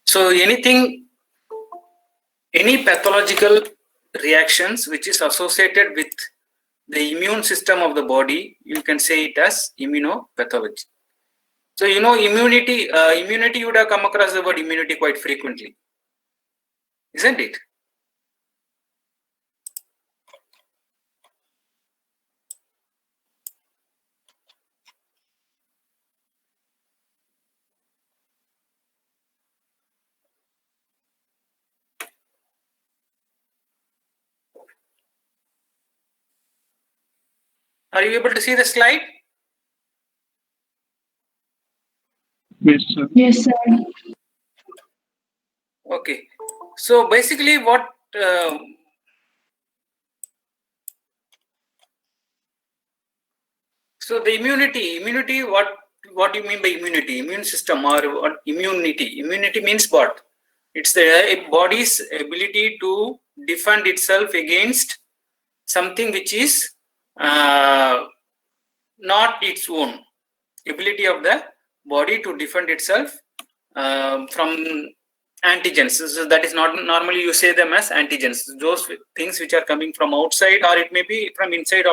So any pathological reactions which is associated with the immune system of the body, you can say it as immunopathology. So immunity you would have come across the word immunity quite frequently, isn't it? Are you able to see the slide? Yes, sir. Yes, sir. Okay. So basically what so the immunity, what do you mean by immunity? Immune system or what? Immunity means what? It's the body's ability to defend itself against something which is not its own. Ability of the body to defend itself from antigens. So that is not normally you say them as antigens. Those things which are coming from outside, or it may be from inside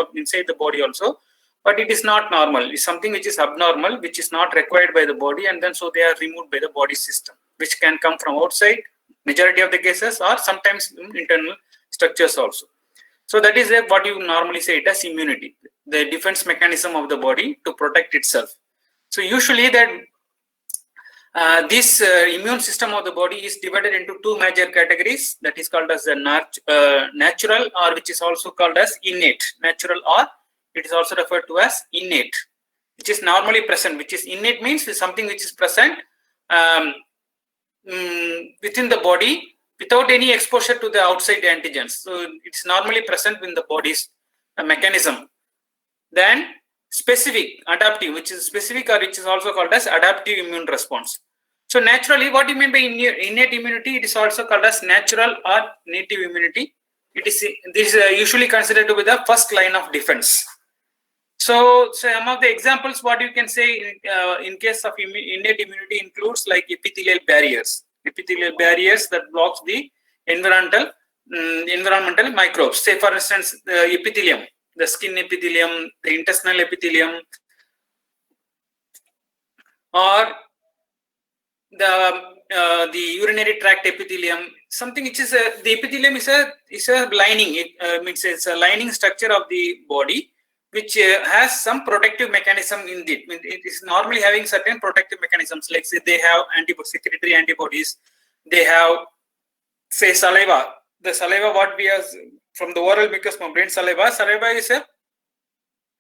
the body also. But it is not normal. It's something which is abnormal, which is not required by the body, and then so they are removed by the body system, which can come from outside, majority of the cases, or sometimes internal structures also. So that is what you normally say it as immunity, the defense mechanism of the body to protect itself. So usually that this immune system of the body is divided into two major categories, that is called as the natural, or which is also called as innate. Natural, or it is also referred to as innate, which is normally present. Which is innate means something which is present within the body without any exposure to the outside antigens. So it's normally present in the body's mechanism. Then specific, adaptive, which is specific, or which is also called as adaptive immune response. So naturally, what do you mean by innate immunity? It is also called as natural or native immunity. This is usually considered to be the first line of defense. So some of the examples what you can say in case of innate immunity includes like epithelial barriers that blocks the environmental microbes. Say for instance, the epithelium, the skin epithelium, the intestinal epithelium, or the urinary tract epithelium. Something which is the epithelium is a lining. It means it's a lining structure of the body, which has some protective mechanism in it. It is normally having certain protective mechanisms, like say they have secretory antibodies. They have, say, saliva. The saliva what we have from the oral mucous membrane, saliva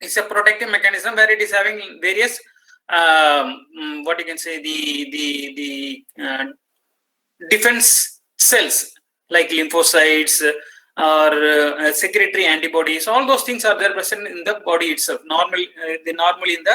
is a protective mechanism where it is having various what you can say the defense cells like lymphocytes or secretory antibodies. All those things are there present in the body itself. Normally in the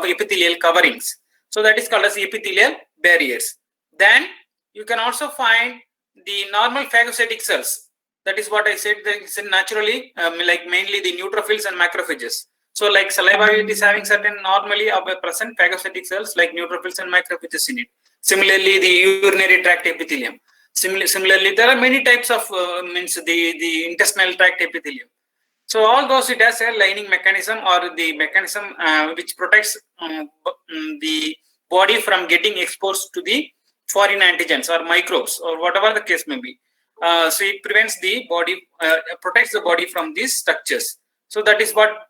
epithelial coverings. So that is called as epithelial barriers. Then you can also find the normal phagocytic cells. That is what I said. It's naturally like mainly the neutrophils and macrophages. So like saliva, it is having certain normally present phagocytic cells like neutrophils and macrophages in it. Similarly, the urinary tract epithelium. Similarly, there are many types of the intestinal tract epithelium. So all those, it has a lining mechanism, or the mechanism which protects the body from getting exposed to the foreign antigens or microbes or whatever the case may be. So it prevents the body, protects the body from these structures. So that is what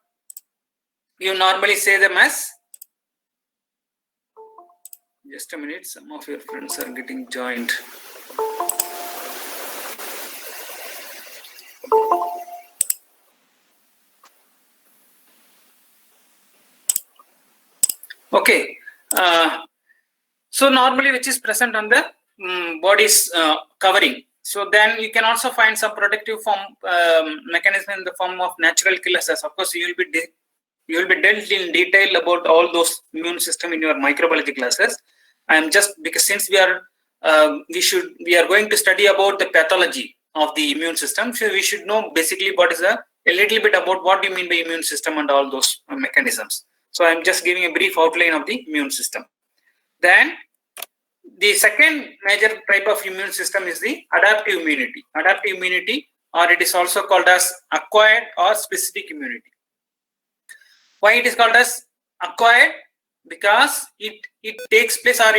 you normally say them as. Just a minute, some of your friends are getting joined. Okay. So normally which is present on the body's covering. So then you can also find some protective form mechanism in the form of natural killer cells. Of course, you will be dealt in detail about all those immune system in your microbiology classes. I am just, because since we are going to study about the pathology of the immune system, so we should know basically what is a little bit about what do you mean by immune system and all those mechanisms. So I am just giving a brief outline of the immune system. Then The second major type of immune system is the adaptive immunity. Adaptive immunity, or it is also called as acquired or specific immunity. Why it is called as acquired? Because it takes place, or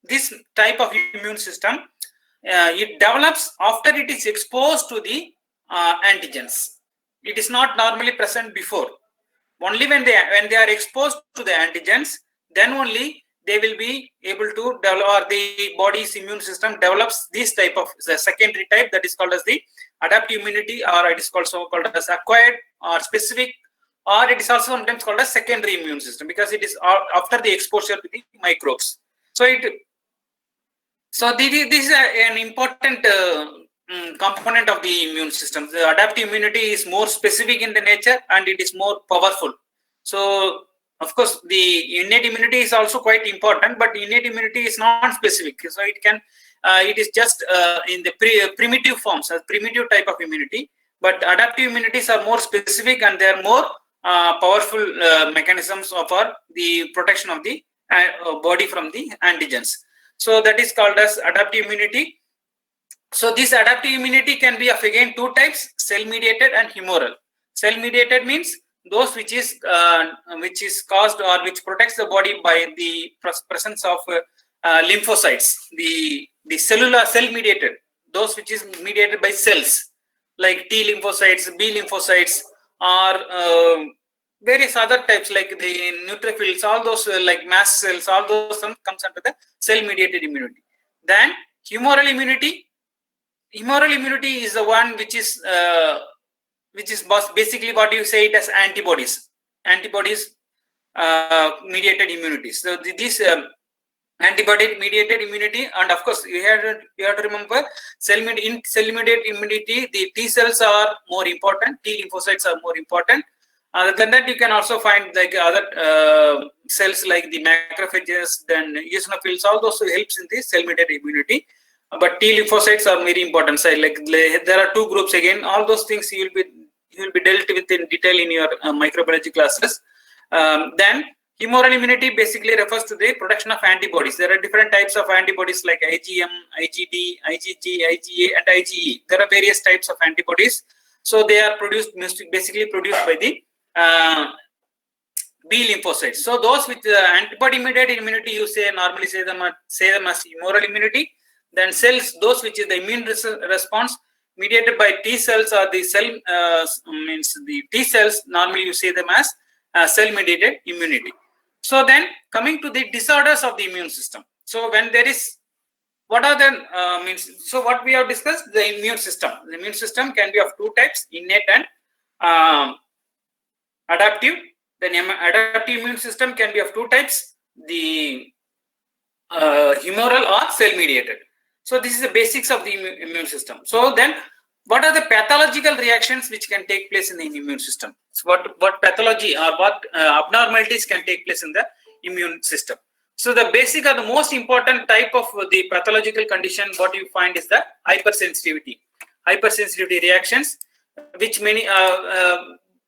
this type of immune system it develops after it is exposed to the antigens. It is not normally present before. Only when they are exposed to the antigens, then only they will be able to develop, or the body's immune system develops this type of the secondary type, that is called as the adaptive immunity, or it is also called as acquired or specific, or it is also sometimes called as secondary immune system, because it is after the exposure to the microbes. So this is an important component of the immune system. The adaptive immunity is more specific in the nature and it is more powerful. So of course the innate immunity is also quite important, but innate immunity is non-specific. So it is just in the primitive forms, a primitive type of immunity. But adaptive immunities are more specific and they are more powerful mechanisms for the protection of the body from the antigens. So that is called as adaptive immunity. So this adaptive immunity can be of again two types: cell-mediated and humoral. Cell-mediated means those which is caused or which protects the body by the presence of lymphocytes. The cellular cell-mediated, those which is mediated by cells like T lymphocytes, B lymphocytes, or various other types like the neutrophils, all those like mast cells, all those comes under the cell-mediated immunity. Then humoral immunity. Humoral immunity is the one which is basically what you say it as antibodies mediated immunity. So this antibody mediated immunity, and of course you have to remember cell-mediated immunity, the T cells are more important, T lymphocytes are more important. Other than that, you can also find like other cells like the macrophages, then eosinophils, all those helps in the cell-mediated immunity. But T lymphocytes are very important. So like there are two groups again. All those things you will be dealt with in detail in your microbiology classes. Then humoral immunity basically refers to the production of antibodies. There are different types of antibodies like IgM, IgD, IgG, IgA, and IgE. There are various types of antibodies. So they are basically produced by the B lymphocytes. So those with antibody-mediated immunity, you normally say them as humoral immunity. Then cells, those which is the immune response mediated by T cells, or the cell means the T cells, normally you say them as cell-mediated immunity. So then coming to the disorders of the immune system. So when there is, what are the means? So what we have discussed, the immune system. The immune system can be of two types: innate and adaptive. Then adaptive immune system can be of two types: the humoral or cell-mediated. So this is the basics of the immune system. So then what are the pathological reactions which can take place in the immune system? So what pathology or what abnormalities can take place in the immune system? So the basic or the most important type of the pathological condition what you find is the hypersensitivity. Hypersensitivity reactions, which many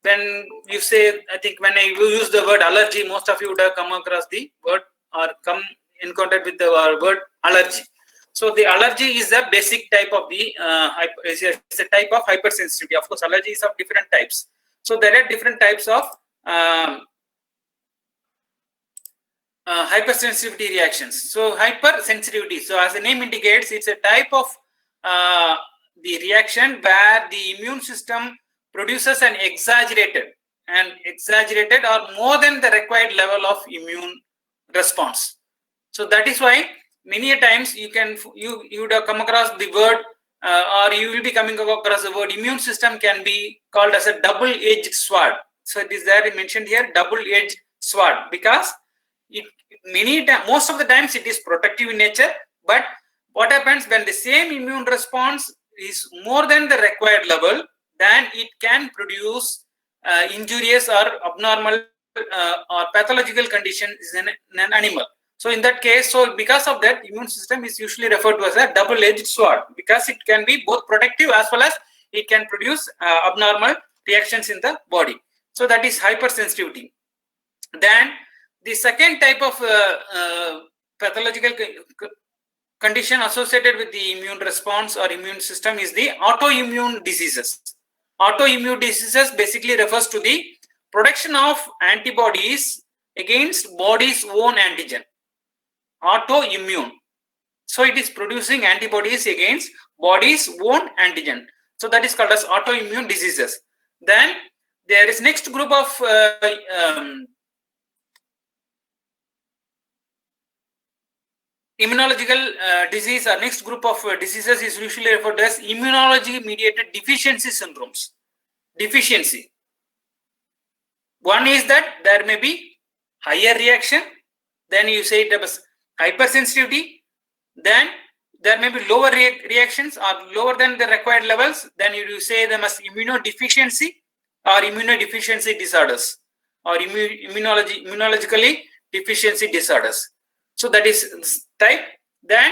when you say, I think when I use the word allergy, most of you would have come across the word or come in contact with the word allergy. So the allergy is a basic type of the it's a type of hypersensitivity. Of course, allergy is of different types. So there are different types of hypersensitivity reactions. So hypersensitivity. So as the name indicates, it's a type of the reaction where the immune system produces an exaggerated or more than the required level of immune response. So that is why many a times you would have come across the word or you will be coming across the word immune system can be called as a double-edged sword. So it is there mentioned here, double-edged sword, because most of the times it is protective in nature, but what happens when the same immune response is more than the required level, then it can produce injurious or abnormal or pathological conditions in an animal. So in that case, so because of that, immune system is usually referred to as a double-edged sword, because it can be both protective as well as it can produce abnormal reactions in the body. So that is hypersensitivity. Then the second type of pathological condition associated with the immune response or immune system is the autoimmune diseases. Autoimmune diseases basically refers to the production of antibodies against body's own antigen. Autoimmune. So it is producing antibodies against body's own antigen. So that is called as autoimmune diseases. Then there is next group of immunological disease, or next group of diseases is usually referred to as immunology mediated deficiency syndromes. Deficiency. One is that there may be higher reaction, then you say it as hypersensitivity, then there may be lower reactions or lower than the required levels, then you say them as immunodeficiency or immunodeficiency disorders or immunologically deficiency disorders. So that is type. Then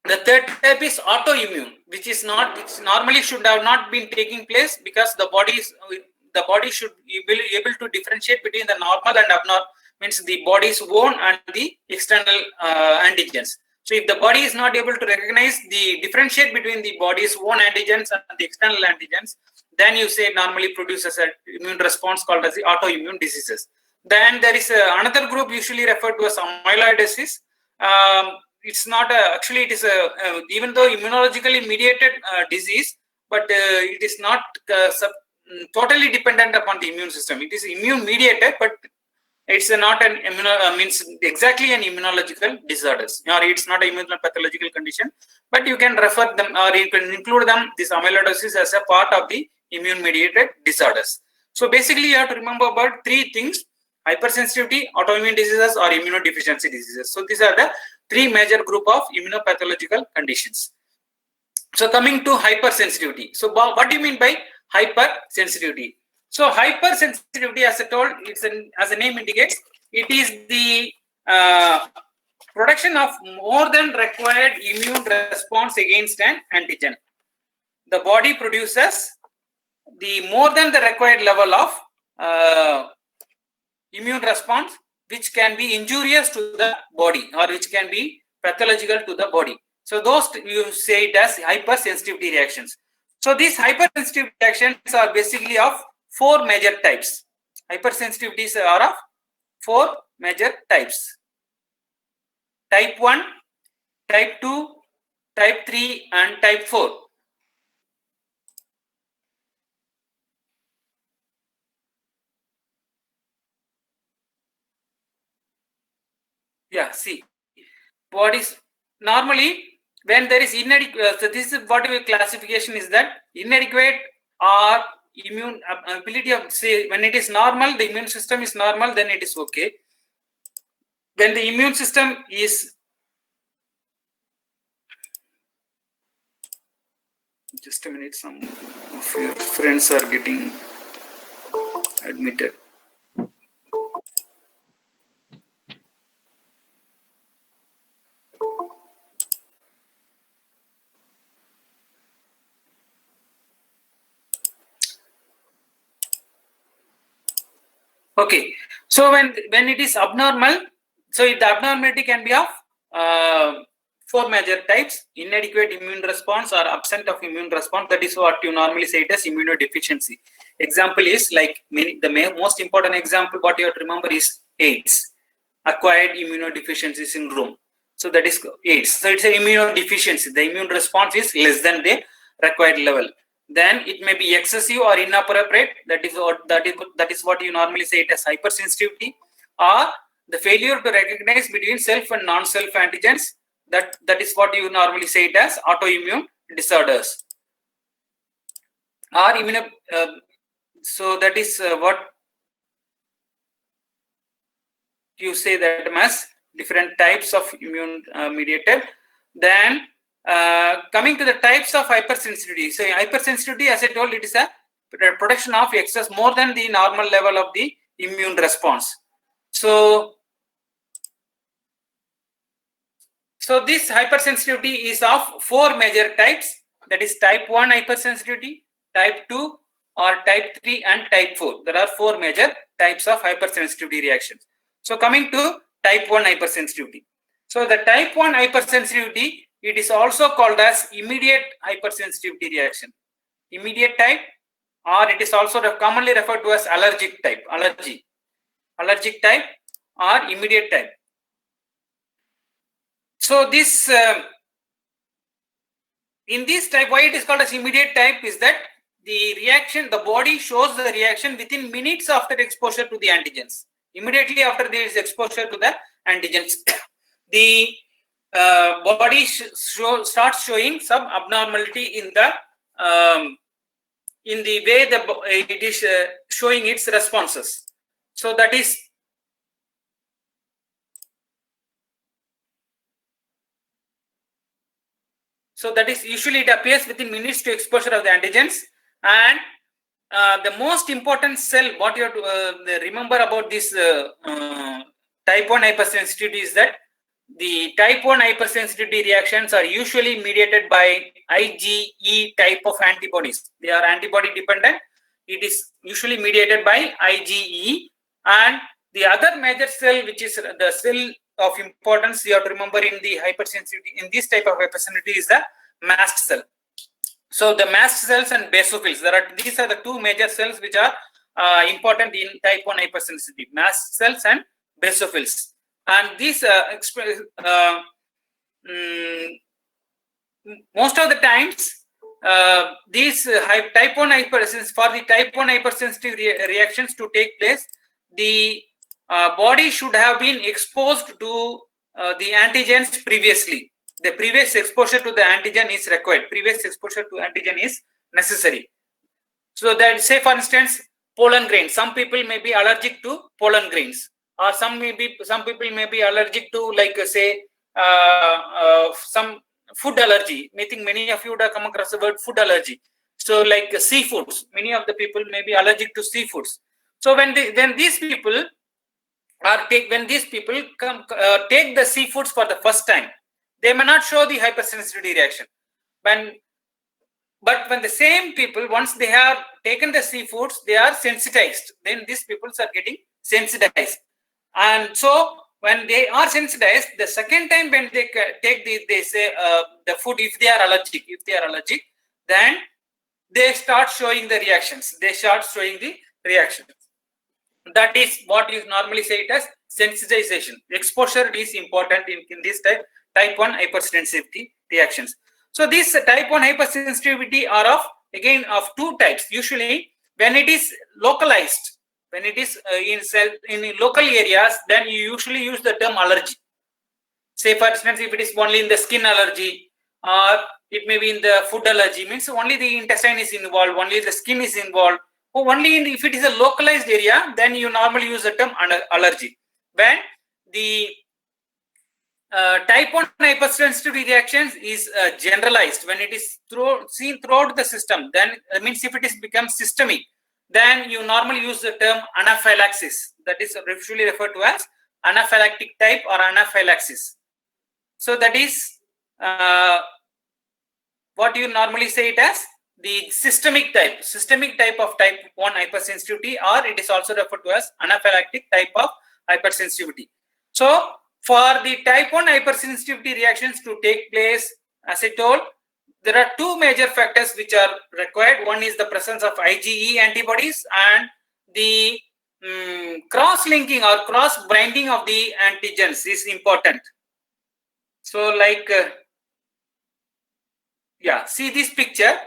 the third type is autoimmune, which normally should have not been taking place because the body should be able to differentiate between the normal and abnormal, means the body's own and the external antigens. So if the body is not able to recognize the differentiate between the body's own antigens and the external antigens, then you say normally produces an immune response called as the autoimmune diseases. Then there is another group usually referred to as amyloid disease. It's not actually it is even though immunologically mediated disease, but it is not totally dependent upon the immune system. It is immune mediated, but it's not an means exactly an immunological disorders, or it's not an immunopathological condition, but you can refer them or you can include them, this amyloidosis, as a part of the immune mediated disorders. So basically you have to remember about three things: hypersensitivity, autoimmune diseases, or immunodeficiency diseases. So these are the three major group of immunopathological conditions. So coming to hypersensitivity. So what do you mean by hypersensitivity? So hypersensitivity, as I told, as the name indicates, it is the production of more than required immune response against an antigen. The body produces the more than the required level of immune response, which can be injurious to the body or which can be pathological to the body. So those you say it as hypersensitivity reactions. So these hypersensitivity reactions are basically of four major types. Hypersensitivities are of four major types: type 1, type 2, type 3, and type 4. Yeah, see, what is normally when there is inadequate, so this is what your classification is, that inadequate or immune ability of, say, when it is normal, the immune system is normal, then it is okay. When the immune system is, just a minute, some of your friends are getting admitted. Okay, so when it is abnormal, so the abnormality can be of four major types: inadequate immune response or absent of immune response. That is what you normally say it as immunodeficiency. Example is like the most important example what you have to remember is AIDS, acquired immunodeficiency syndrome. So that is AIDS. So it's an immunodeficiency. The immune response is less than the required level. Then it may be excessive or inappropriate. That is what you normally say it as hypersensitivity, or the failure to recognize between self and non-self antigens. That is what you normally say it as autoimmune disorders. Or so that is what you say that as different types of immune mediated. Then coming to the types of hypersensitivity. So hypersensitivity, as I told, it is a production of excess more than the normal level of the immune response. So this hypersensitivity is of four major types. That is type 1 hypersensitivity, type 2, or type 3, and type 4. There are four major types of hypersensitivity reactions. So coming to type 1 hypersensitivity. So the type 1 hypersensitivity, it is also called as immediate hypersensitivity reaction. Immediate type, or it is also commonly referred to as allergic type, allergic type or immediate type. So this in this type, why it is called as immediate type is that the reaction, the body shows the reaction within minutes after exposure to the antigens. Immediately after there is exposure to the antigens, the body starts showing some abnormality in the way it is showing its responses. So that is usually it appears within minutes to exposure of the antigens. And the most important cell, what you have to remember about this type 1 hypersensitivity is that the type 1 hypersensitivity reactions are usually mediated by IgE type of antibodies. They are antibody dependent. It is usually mediated by IgE. And the other major cell, which is the cell of importance you have to remember in the hypersensitivity, in this type of hypersensitivity, is the mast cell. So the mast cells and basophils, these are the two major cells which are important in type 1 hypersensitivity, mast cells and basophils. And these most of the times these type 1 hypersensitivity, for the type 1 hypersensitive reactions to take place, the body should have been exposed to the antigens previously. The previous exposure to the antigen is required. Previous exposure to antigen is necessary. So that, say for instance, pollen grains. Some people may be allergic to pollen grains, or some people may be allergic to, like say, some food allergy. I think many of you would have come across the word food allergy. So like seafoods, many of the people may be allergic to seafoods. So when these people take the seafoods for the first time, they may not show the hypersensitivity reaction. But when the same people, once they have taken the seafoods, they are sensitized. Then these people are getting sensitized. And so when they are sensitized, the second time when they take the food, if they are allergic, then they start showing the reactions. That is what you normally say it as sensitization. Exposure is important in this type 1 hypersensitivity reactions. So these type 1 hypersensitivity are of two types. Usually when it is localized, when it is in local areas, then you usually use the term allergy. Say for instance, if it is only in the skin allergy, or it may be in the food allergy, means only the intestine is involved, only the skin is involved. If it is a localized area, then you normally use the term allergy. When the type 1 hypersensitivity reactions is generalized, when it is seen throughout the system, then means if it is becomes systemic, then you normally use the term anaphylaxis. That is usually referred to as anaphylactic type or anaphylaxis. So that is what you normally say it as the systemic type of type 1 hypersensitivity, or it is also referred to as anaphylactic type of hypersensitivity. So for the type 1 hypersensitivity reactions to take place, as I told, there are two major factors which are required. One is the presence of IgE antibodies, and the cross-linking or cross-binding of the antigens is important. So like, see this picture.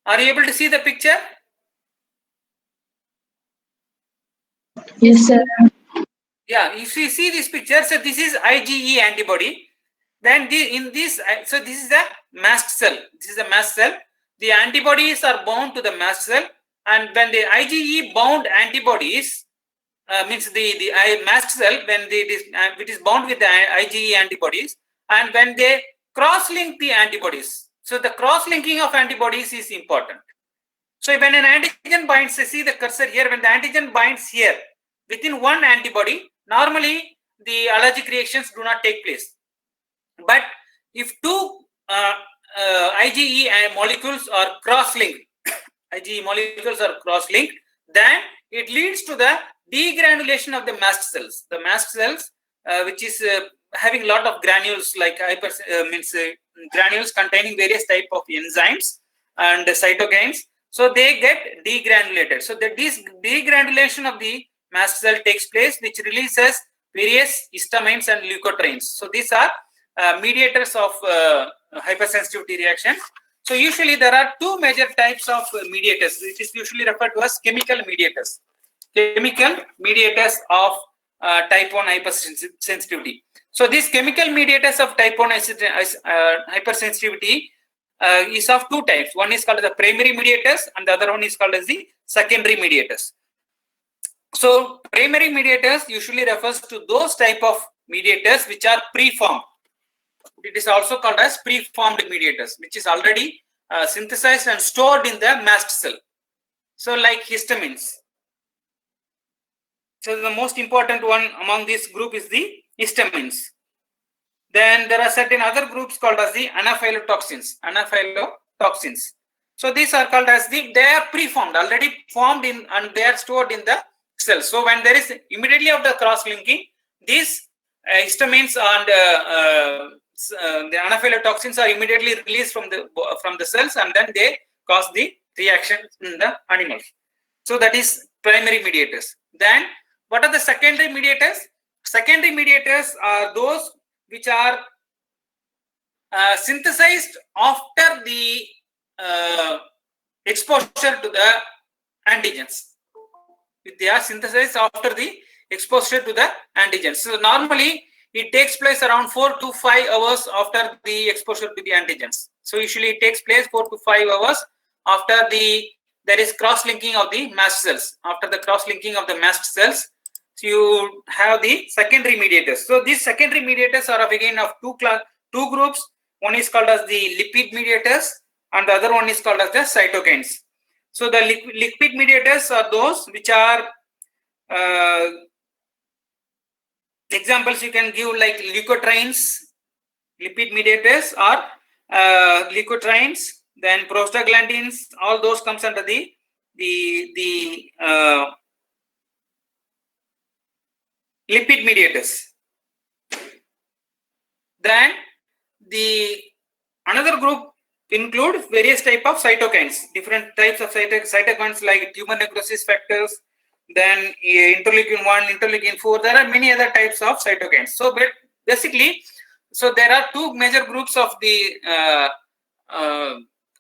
Are you able to see the picture? Yes, sir. Yeah, if you see this picture, so this is IgE antibody. Then this is the mast cell. This is the mast cell. The antibodies are bound to the mast cell, and when the IgE bound antibodies means the mast cell, when it is bound with the IgE antibodies, and when they cross-link the antibodies. So the cross-linking of antibodies is important. So when an antigen binds, see the cursor here, when the antigen binds here within one antibody, normally the allergic reactions do not take place. But if two IgE molecules are cross-linked, then it leads to the degranulation of the mast cells. The mast cells, which is having a lot of granules, like granules containing various type of enzymes and cytokines. So they get degranulated. So this degranulation of the mast cell takes place, which releases various histamines and leukotrienes. So these are mediators of hypersensitivity reaction. So usually there are two major types of mediators, which is usually referred to as chemical mediators. Chemical mediators of type 1 hypersensitivity. So these chemical mediators of type 1 hypersensitivity is of two types. One is called the primary mediators and the other one is called as the secondary mediators. So primary mediators usually refers to those type of mediators which are preformed. It is also called as preformed mediators, which is already synthesized and stored in the mast cell. So like histamines. So the most important one among this group is the histamines. Then there are certain other groups called as the anaphylotoxins. So these are called as they are preformed, already formed in, and they are stored in the cell. So when there is immediately after cross-linking, these histamines and the anaphylotoxins are immediately released from the cells, and then they cause the reaction in the animals. So that is primary mediators. Then what are the secondary mediators? Secondary mediators are those which are synthesized after the exposure to the antigens. They are synthesized after the exposure to the antigens. So normally it takes place around 4 to 5 hours after the exposure to the antigens. So usually it takes place 4 to 5 hours after there is cross-linking of the mast cells. After the cross-linking of the mast cells, so you have the secondary mediators. So these secondary mediators are again of two groups. One is called as the lipid mediators and the other one is called as the cytokines. So the lipid mediators are those which are examples you can give, like leukotrienes. Lipid mediators are leukotrienes, then prostaglandins. All those comes under the lipid mediators. Then another group include various type of cytokines, different types of cytokines like tumor necrosis factors, then interleukin 1, interleukin 4. There are many other types of cytokines. So basically, so there are two major groups of the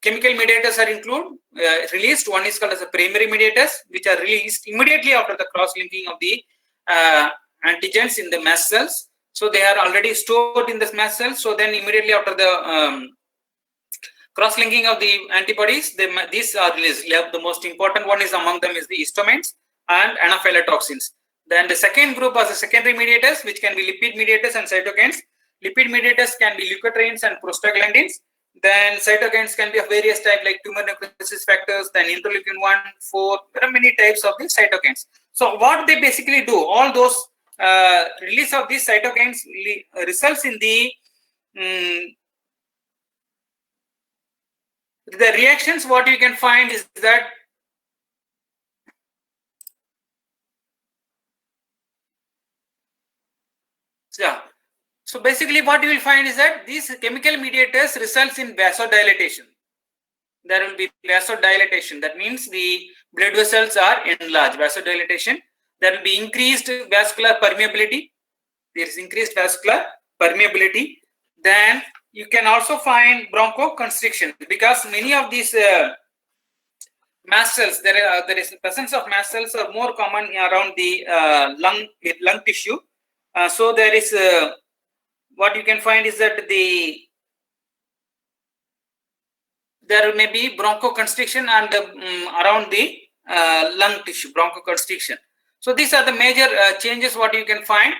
chemical mediators are released. One is called as the primary mediators, which are released immediately after the cross-linking of the antigens in the mast cells. So they are already stored in the mast cells. So then immediately after the cross-linking of the antibodies, these are released. The most important one is among them is the histamines and anaphylotoxins. Then the second group are the secondary mediators, which can be lipid mediators and cytokines. Lipid mediators can be leukotrienes and prostaglandins. Then cytokines can be of various types like tumor necrosis factors, then interleukin 1, 4. There are many types of these cytokines. So what they basically do, all those release of these cytokines results in the reactions. What you can find is that so basically what you will find is that these chemical mediators results in vasodilatation. There will be vasodilatation. That means the blood vessels are enlarged. Vasodilatation. There will be increased vascular permeability. There is increased vascular permeability. Then you can also find bronchoconstriction, because many of these mast cells, there is the presence of mast cells are more common around the lung tissue. So there is what you can find is that there may be bronchoconstriction and around the lung tissue, bronchoconstriction. So these are the major changes what you can find.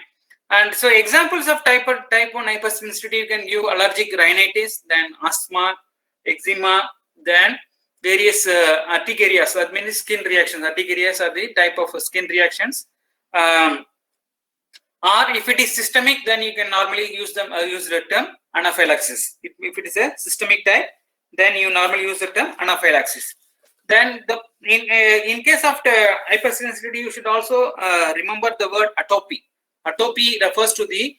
And so examples of type 1 hypersensitivity, you can give allergic rhinitis, then asthma, eczema, then various urticarias, that means skin reactions. Urticarias are the type of skin reactions. Or if it is systemic, then you can normally use the term anaphylaxis. If it is a systemic type, then you normally use the term anaphylaxis. Then in case of the hypersensitivity, you should also remember the word atopy. Atopy refers to the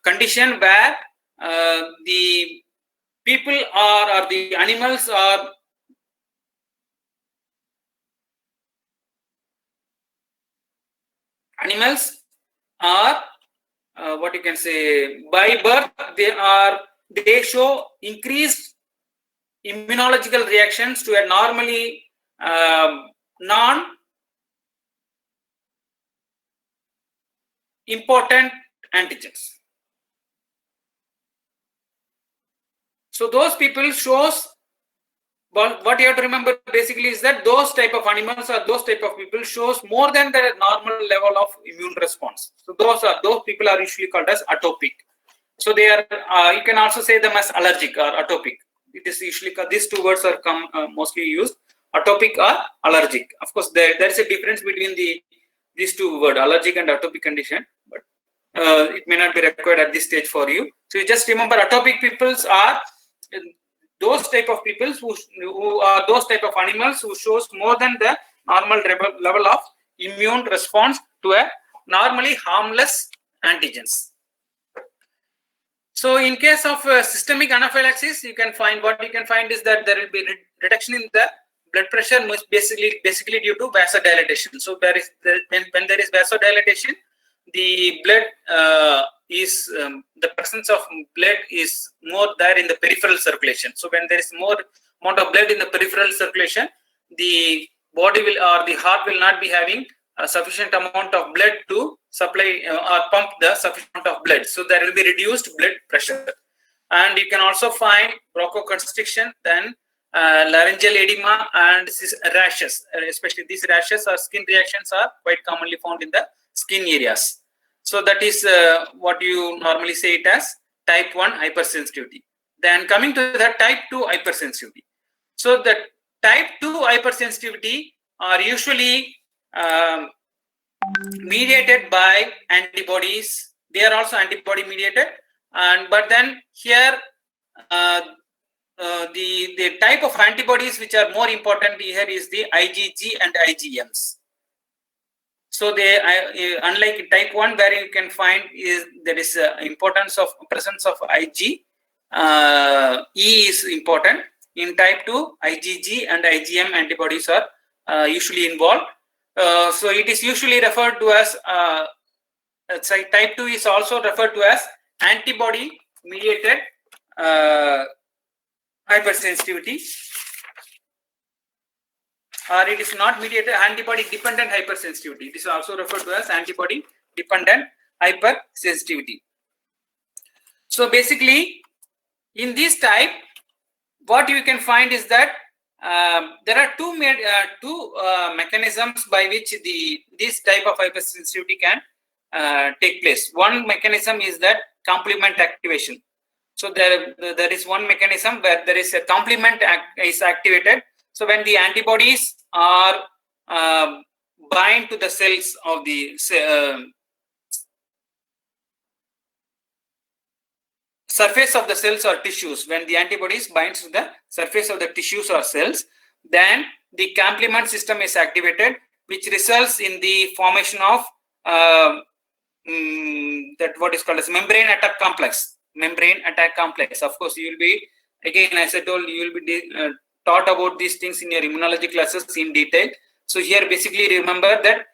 condition where the people or the animals are what you can say, by birth they show increased immunological reactions to a normally non important antigens. So those people shows, but what you have to remember basically is that those type of animals or those type of people shows more than the normal level of immune response. So those people are usually called as atopic. So they are you can also say them as allergic or atopic. It is usually called, these two words are mostly used, atopic or allergic. Of course, there is a difference between these two words, allergic and atopic condition, but it may not be required at this stage for you. So you just remember atopic peoples are those type of people who are those type of animals who shows more than the normal level of immune response to a normally harmless antigens. So in case of systemic anaphylaxis, you can find is that there will be reduction in the blood pressure, basically due to vasodilation. So when there is vasodilation, the blood the presence of blood is more there in the peripheral circulation. So when there is more amount of blood in the peripheral circulation, the body will or the heart will not be having a sufficient amount of blood to supply or pump the sufficient amount of blood. So there will be reduced blood pressure. And you can also find bronchoconstriction, then laryngeal edema and rashes. Especially these rashes or skin reactions are quite commonly found in the skin areas. So that is what you normally say it as type 1 hypersensitivity. Then coming to the type 2 hypersensitivity. So the type 2 hypersensitivity are usually mediated by antibodies. They are also antibody mediated, but then here the type of antibodies which are more important here is the IgG and IgMs. So they unlike type 1 where you can find there is importance of presence of Ig, E is important. In type 2, IgG and IgM antibodies are usually involved. So it is usually referred to as type 2 is also referred to as antibody mediated hypersensitivity, or it is not mediated antibody dependent hypersensitivity. It is also referred to as antibody dependent hypersensitivity. So basically in this type, what you can find is that there are two mechanisms by which this type of hypersensitivity can take place. One mechanism is that complement activation. So there is one mechanism where there is a complement is activated. So when the antibodies are bind to the cells of the surface of the cells or tissues, when the antibodies binds to the surface of the tissues or cells, then the complement system is activated, which results in the formation of that what is called as membrane attack complex. Membrane attack complex. Of course, you will be, again, as I told, you will be taught about these things in your immunology classes in detail. So here basically remember that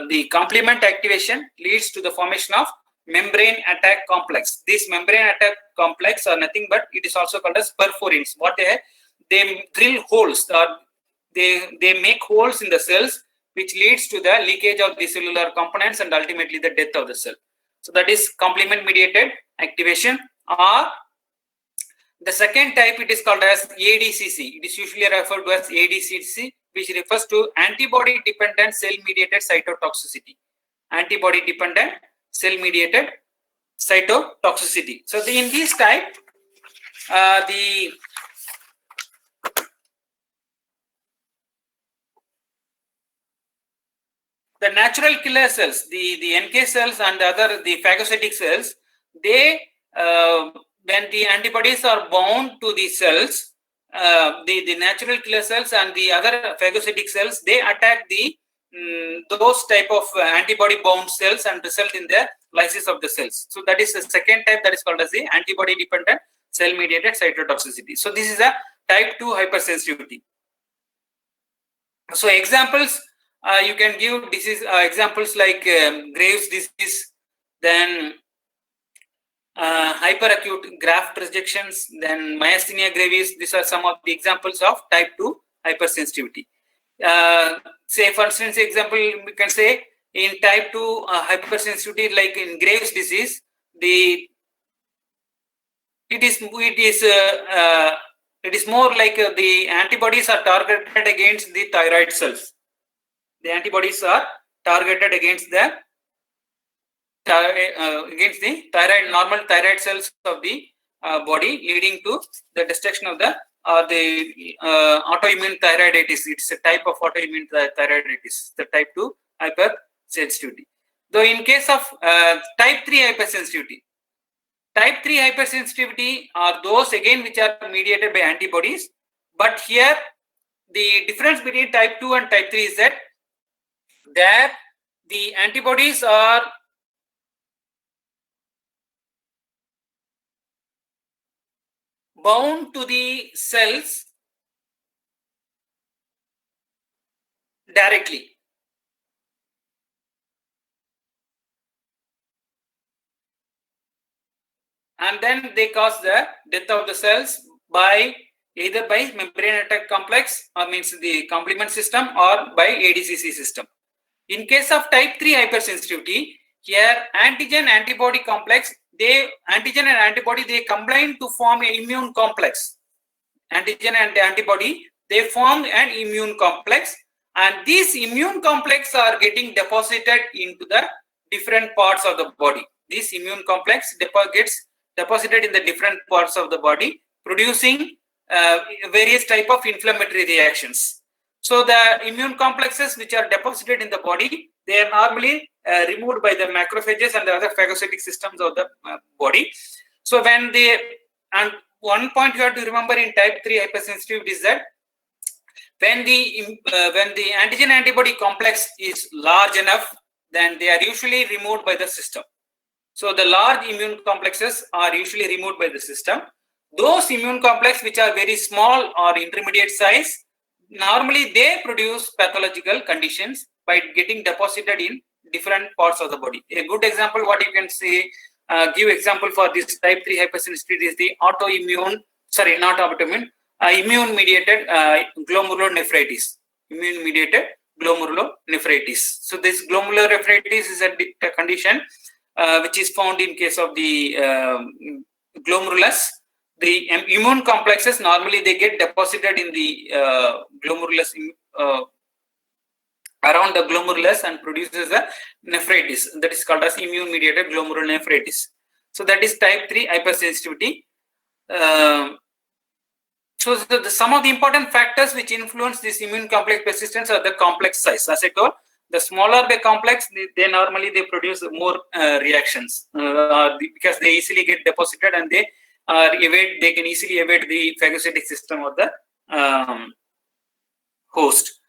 the complement activation leads to the formation of membrane attack complex. This membrane attack complex are nothing but it is also called as perforins. What they drill holes, or they make holes in the cells, which leads to the leakage of the cellular components and ultimately the death of the cell. So that is complement mediated activation. Or the second type, it is called as ADCC. It is usually referred to as ADCC, which refers to antibody dependent cell mediated cytotoxicity. Antibody dependent cell mediated cytotoxicity. So in this type, the natural killer cells, the NK cells and the phagocytic cells, they when the antibodies are bound to the cells, the natural killer cells and the other phagocytic cells, they attack the those type of antibody bound cells and result in the lysis of the cells. So that is the second type, that is called as the antibody dependent cell mediated cytotoxicity. So this is a type 2 hypersensitivity. So examples, you can give disease examples like Graves' disease, then hyperacute graft rejections, then myasthenia gravis. These are some of the examples of type 2 hypersensitivity. Say for instance, example we can say in type 2 hypersensitivity, like in Graves' disease, it is more like the antibodies are targeted against the thyroid cells. The antibodies are targeted against the thyroid, normal thyroid cells of the body, leading to the destruction of the autoimmune thyroiditis. It's a type of autoimmune thyroiditis, the type 2 hypersensitivity. Though in case of type 3 hypersensitivity, type 3 hypersensitivity are those again which are mediated by antibodies, but here the difference between type 2 and type 3 is that there the antibodies are bound to the cells directly. And then they cause the death of the cells by either by membrane attack complex, or means the complement system, or by ADCC system. In case of type 3 hypersensitivity, here antigen antibody complex, antigen and antibody, they combine to form an immune complex. Antigen and antibody, they form an immune complex, and these immune complex are getting deposited into the different parts of the body. This immune complex gets deposited in the different parts of the body, producing various type of inflammatory reactions. So the immune complexes which are deposited in the body, they are normally removed by the macrophages and the other phagocytic systems of the body. So when and one point you have to remember in type 3 hypersensitivity is that when the antigen antibody complex is large enough, then they are usually removed by the system. So the large immune complexes are usually removed by the system. Those immune complexes which are very small or intermediate size, normally they produce pathological conditions by getting deposited in different parts of the body. A good example, what you can say, give example for this type 3 hypersensitivity is the immune mediated glomerulonephritis. Immune mediated glomerulonephritis. So this glomerulonephritis is a condition which is found in case of the glomerulus. The immune complexes normally they get deposited in the glomerulus, around the glomerulus, and produces a nephritis that is called as immune mediated glomerulonephritis. So that is type 3 hypersensitivity. So some of the important factors which influence this immune complex persistence are the complex size. As I told, the smaller the complex, they normally produce more reactions because they easily get deposited, and they can easily evade the phagocytic system of the host.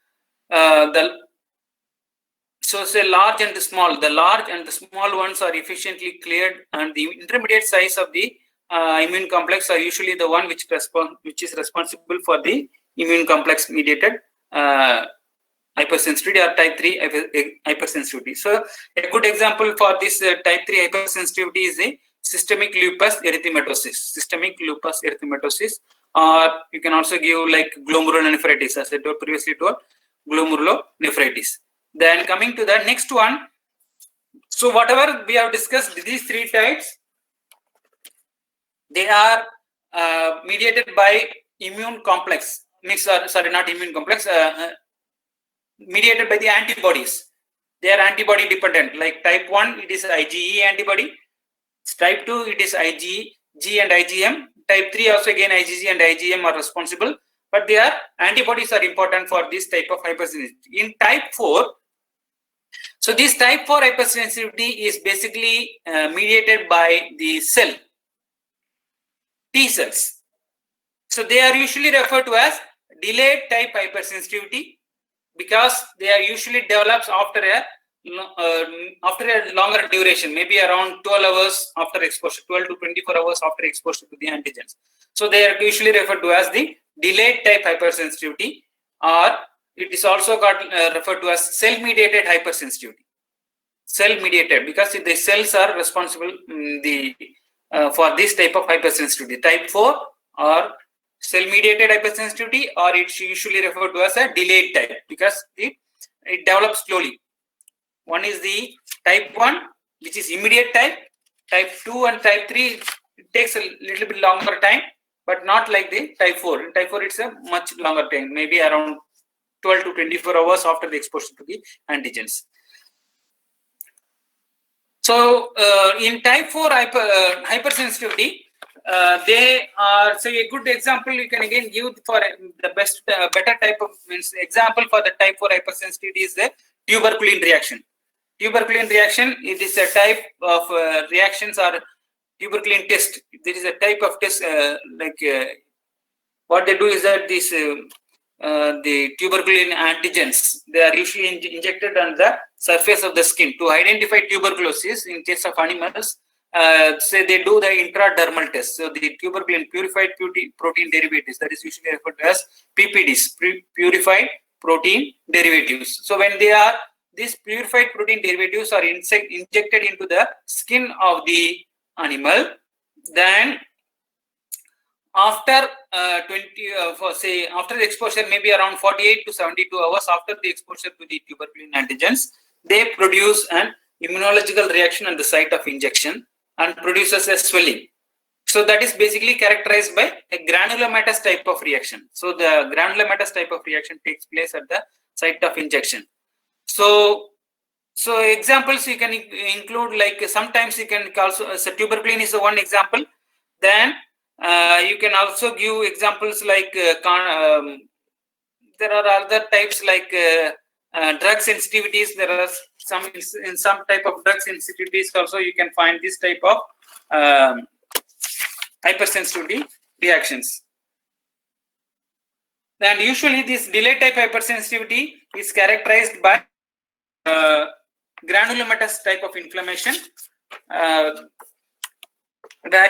So say large and the small. The large and the small ones are efficiently cleared, and the intermediate size of the immune complex are usually the one which is responsible for the immune complex mediated hypersensitivity or type 3 hypersensitivity. So a good example for this type 3 hypersensitivity is the systemic lupus erythematosus. Systemic lupus erythematosus, or you can also give like glomerulonephritis, as I previously told, glomerulonephritis. Then coming to the next one. So whatever we have discussed, these three types, they are mediated by immune complex. Not immune complex. Mediated by the antibodies. They are antibody dependent. Like type 1, it is IgE antibody. Type 2, it is IgG and IgM. Type 3 also again IgG and IgM are responsible, but their antibodies are important for this type of hypersensitivity. In type 4, so this type 4 hypersensitivity is basically mediated by the cell, T cells. So they are usually referred to as delayed type hypersensitivity because they are usually develops after a longer duration, maybe around 12 hours after exposure, 12 to 24 hours after exposure to the antigens. So they are usually referred to as the delayed type hypersensitivity, or it is also got referred to as cell-mediated hypersensitivity. Cell-mediated because the cells are responsible for this type of hypersensitivity. Type 4 or cell-mediated hypersensitivity, or it's usually referred to as a delayed type because it develops slowly. One is the type 1, which is immediate type. Type 2 and type 3, it takes a little bit longer time, but not like the type 4. In type 4, it's a much longer time, maybe around 12 to 24 hours after the exposure to the antigens. So in type 4 hypersensitivity, they are, so a good example you can again give for the better type of example for the type 4 hypersensitivity is the tuberculin reaction. Tuberculin reaction, it is a type of reactions or tuberculin test. There is a type of test what they do is that this the tuberculin antigens, they are usually injected on the surface of the skin to identify tuberculosis. In case of animals, say they do the intradermal test. So the tuberculin purified protein derivatives, that is usually referred to as PPDs, purified protein derivatives. So when they are, these purified protein derivatives are injected into the skin of the animal, then after after the exposure, maybe around 48 to 72 hours after the exposure to the tuberculin antigens, they produce an immunological reaction at the site of injection and produces a swelling. So that is basically characterized by a granulomatous type of reaction. So the granulomatous type of reaction takes place at the site of injection. So examples you can include, like sometimes you can also, so tuberculin is one example. Then you can also give examples like there are other types like drug sensitivities. There are some in some type of drug sensitivities also you can find this type of hypersensitivity reactions. And usually this delayed type hypersensitivity is characterized by granulomatous type of inflammation, where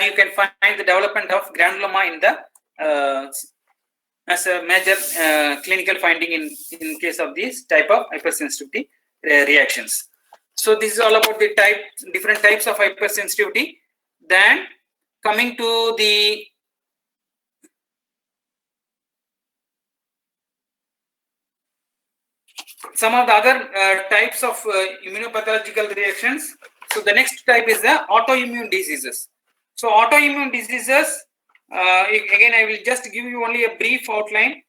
you can find the development of granuloma in the as a major clinical finding in case of these type of hypersensitivity reactions. So this is all about the different types of hypersensitivity. Then coming to the some of the other types of immunopathological reactions. So the next type is the autoimmune diseases. So autoimmune diseases, again I will just give you only a brief outline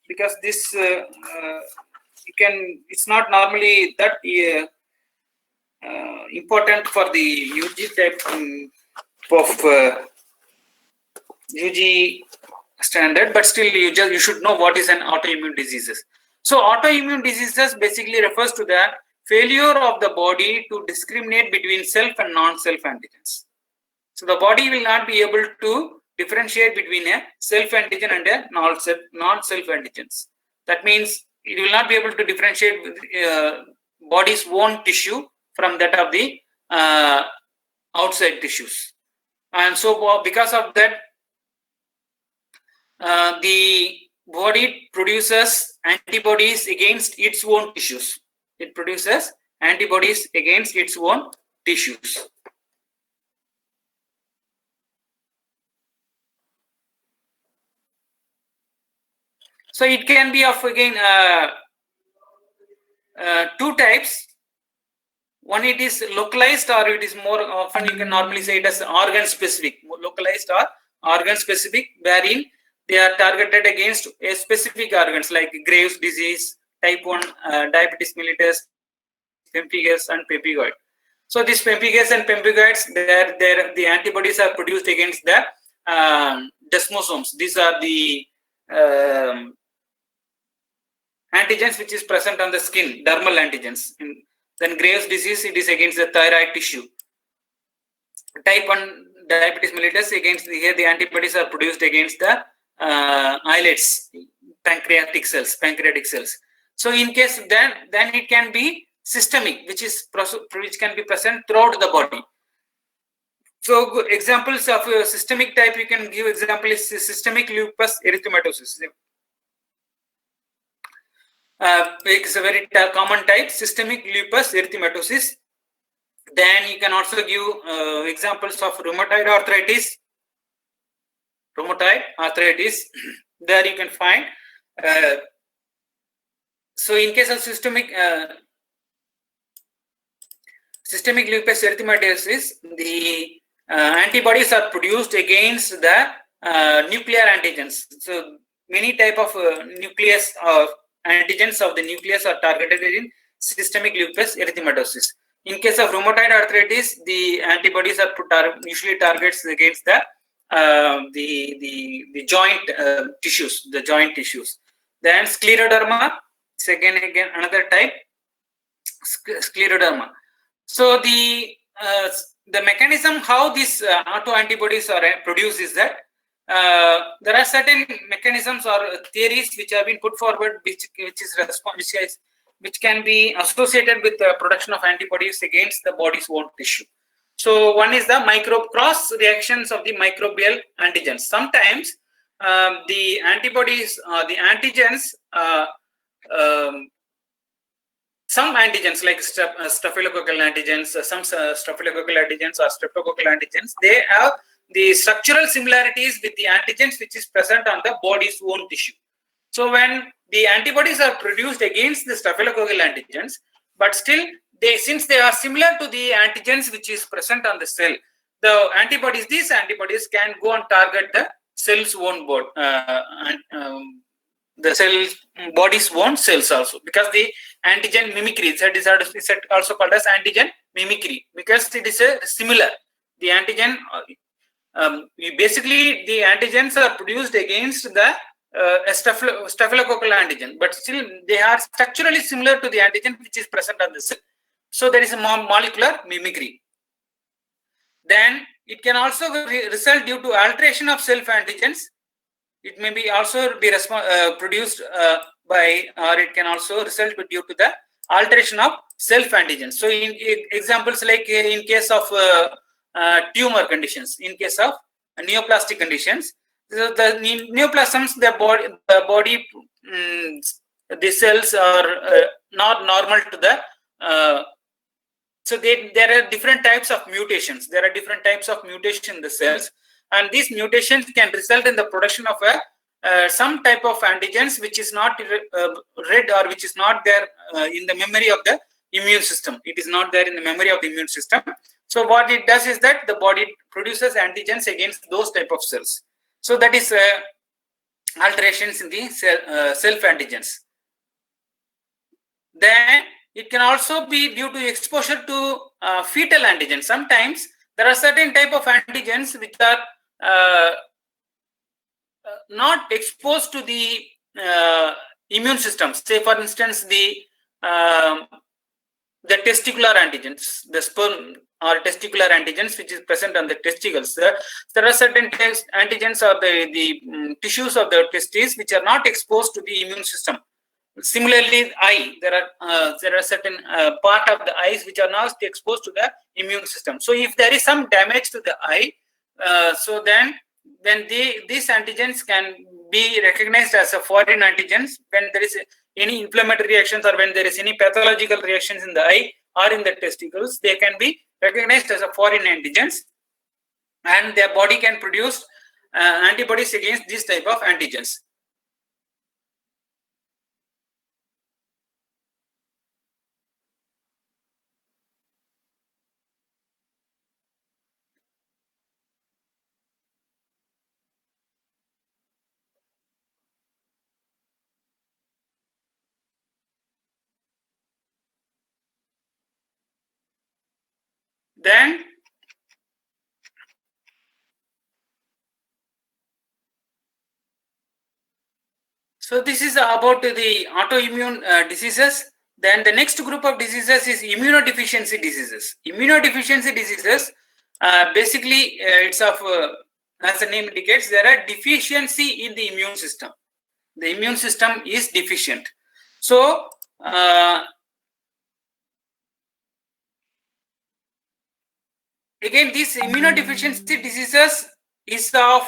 because this it's not normally that important for the UG type of UG standard, but still you should know what is an autoimmune diseases. So autoimmune diseases basically refers to the failure of the body to discriminate between self and non-self antigens. So the body will not be able to differentiate between a self antigen and a non-self antigens. That means it will not be able to differentiate body's own tissue from that of the outside tissues. And so because of that, the body produces antibodies against its own tissues. It produces antibodies against its own tissues. So it can be of again two types. One, it is localized, or it is more often you can normally say it as organ specific. Localized or organ specific, wherein they are targeted against a specific organs like Graves' disease, type 1 diabetes mellitus, pemphigus and pemphigoid. So these pemphigus and pemphigoids, the antibodies are produced against the desmosomes. These are the antigens which is present on the skin, dermal antigens. Then Graves' disease, it is against the thyroid tissue. Type 1 diabetes mellitus, against here the antibodies are produced against the islets, pancreatic cells. So in case then it can be systemic, which can be present throughout the body. So examples of systemic type, you can give example is systemic lupus erythematosus. It's a very common type, systemic lupus erythematosus. Then you can also give examples of rheumatoid arthritis. There you can find. So in case of systemic lupus erythematosus, the antibodies are produced against the nuclear antigens. So many type of nucleus antigens of the nucleus are targeted in systemic lupus erythematosus. In case of rheumatoid arthritis, the antibodies are usually targets against the joint tissues, Then scleroderma, again another type, scleroderma. So the mechanism how these autoantibodies are produced is that there are certain mechanisms or theories which have been put forward, which can be associated with the production of antibodies against the body's own tissue. So one is the cross reactions of the microbial antigens. Sometimes the antibodies, the antigens, some antigens like staphylococcal antigens, some staphylococcal antigens or streptococcal antigens, they have the structural similarities with the antigens which is present on the body's own tissue. So when the antibodies are produced against the staphylococcal antigens, but still since they are similar to the antigens which is present on the cell, these antibodies can go and target the cell's own body, body's own cells also, because the antigen mimicry is also called as antigen mimicry, because it is similar. The antigen, basically the antigens are produced against the staphylococcal antigen, but still they are structurally similar to the antigen which is present on the cell. So there is a molecular mimicry. Then it can also result due to alteration of self antigens. It may be also be produced by, or it can also result due to the alteration of self antigens. So in examples like in case of tumor conditions, in case of neoplastic conditions, the neoplasms, the cells are not normal to the. So there are different types of mutations. There are different types of mutation in the cells, and these mutations can result in the production of some type of antigens which is not read or which is not there in the memory of the immune system. It is not there in the memory of the immune system. So what it does is that the body produces antigens against those type of cells. So that is alterations in the self antigens. Then it can also be due to exposure to fetal antigens. Sometimes there are certain type of antigens which are not exposed to the immune system. Say for instance the testicular antigens, the sperm or testicular antigens which is present on the testicles. There are certain antigens or the tissues of the testes which are not exposed to the immune system. Similarly, eye, there are certain part of the eyes which are not exposed to the immune system. So if there is some damage to the eye, so then these antigens can be recognized as a foreign antigens. When there is any inflammatory reactions or when there is any pathological reactions in the eye or in the testicles, they can be recognized as a foreign antigens, and their body can produce antibodies against this type of antigens. Then so this is about the autoimmune diseases. Then the next group of diseases is immunodeficiency diseases. Immunodeficiency diseases, Basically, it's of as the name indicates, there are deficiency in the immune system. The immune system is deficient. So again, these immunodeficiency diseases is of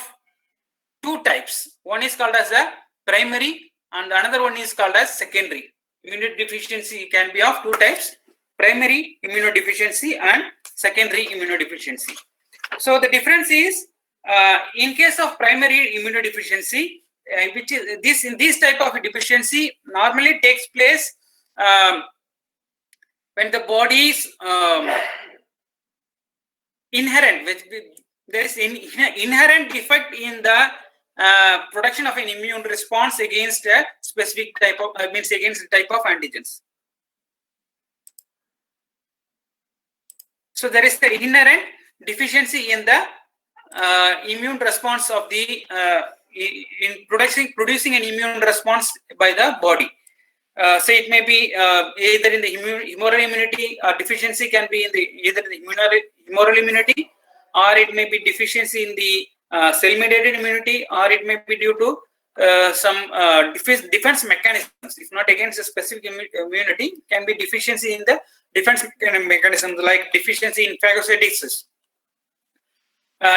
two types. One is called as a primary and another one is called as secondary. Immunodeficiency can be of two types: primary immunodeficiency and secondary immunodeficiency. So the difference is, in case of primary immunodeficiency, which is this type of deficiency normally takes place when the body's inherent, there is inherent defect in the production of an immune response against a specific type of against the type of antigens. So there is the inherent deficiency in the immune response of the in producing an immune response by the body. So it may be either in the humoral immunity, or deficiency can be in the either the humoral immunity, or it may be deficiency in the cell-mediated immunity, or it may be due to some defense mechanisms. If not against a specific immunity, can be deficiency in the defense mechanisms, like deficiency in phagocytosis,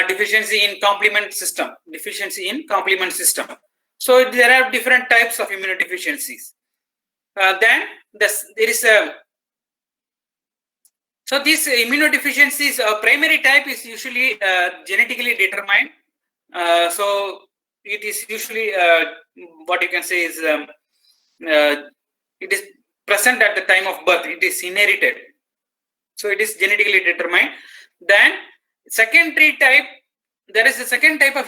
deficiency in complement system, So there are different types of immunodeficiencies. Then there is a so these immunodeficiencies, primary type is usually genetically determined. So it is usually what you can say is it is present at the time of birth. It is inherited. So it is genetically determined. Then secondary type, there is a second type of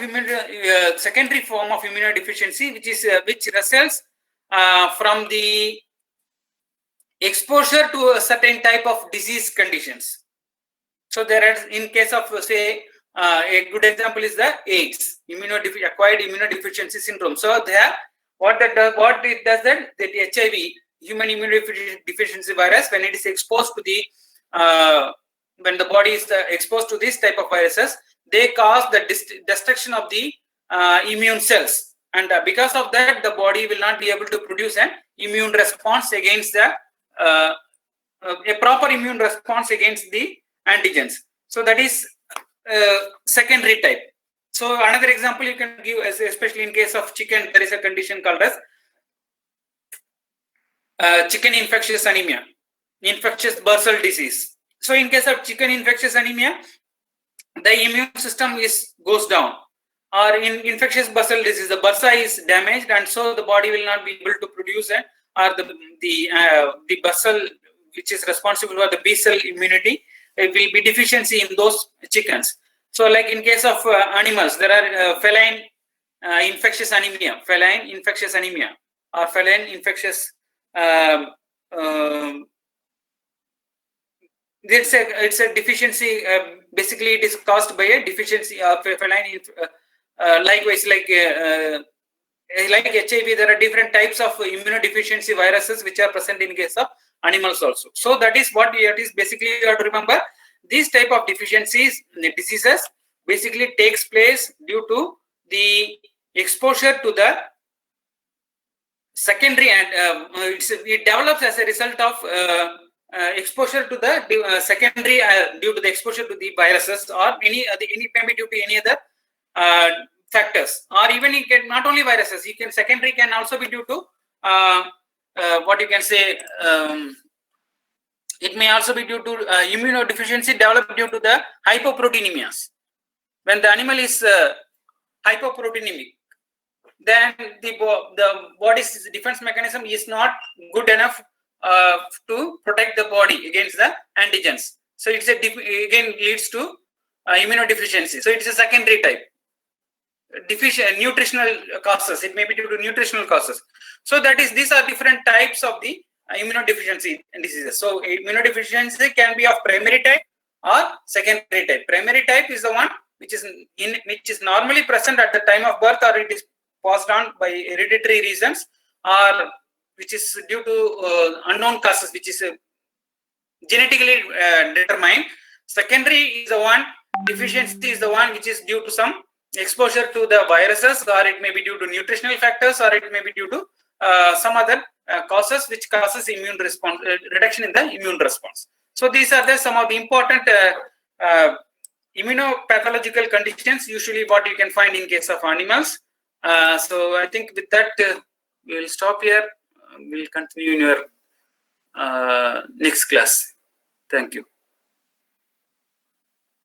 secondary form of immunodeficiency, which results from the exposure to a certain type of disease conditions. So there are, in case of say a good example is the AIDS, acquired immunodeficiency syndrome. So there, what it does that HIV, human immunodeficiency virus, when it is exposed to the when the body is exposed to this type of viruses, they cause the destruction of the immune cells, and because of that, the body will not be able to produce an immune response against the a proper immune response against the antigens. So that is secondary type. So another example you can give, especially in case of chicken, there is a condition called as chicken infectious anemia, infectious bursal disease. So in case of chicken infectious anemia, the immune system goes down, or in infectious bursal disease, the bursa is damaged, and so the body will not be able to produce or the bursal, which is responsible for the B cell immunity, it will be deficiency in those chickens. So like in case of animals, there are feline infectious anemia, or feline infectious it's a deficiency. Basically, it is caused by a deficiency of feline. Likewise, like HIV, there are different types of immunodeficiency viruses which are present in case of animals also. So that is what it is. Basically, you have to remember, these type of deficiencies, the diseases, basically takes place due to the exposure to the secondary, and it develops as a result of exposure to the secondary due to the exposure to the viruses, or any can be due to any other factors, or even it can not only viruses. Secondary can also be due to what you can say. It may also be due to immunodeficiency developed due to the hypoproteinemias. When the animal is hypoproteinemic, then the body's defense mechanism is not good enough to protect the body against the antigens. So it's again leads to immunodeficiency. So it's a secondary type. Nutritional causes. It may be due to nutritional causes. So these are different types of the immunodeficiency diseases. So immunodeficiency can be of primary type or secondary type. Primary type is the one which is normally present at the time of birth, or it is passed on by hereditary reasons, or which is due to unknown causes, which is genetically determined. Secondary is the one deficiency is the one which is due to some exposure to the viruses, or it may be due to nutritional factors, or it may be due to some other causes which causes immune response, reduction in the immune response. So these are some of the important immunopathological conditions, usually what you can find in case of animals. So I think with that we will stop here. We'll continue in your next class. Thank you.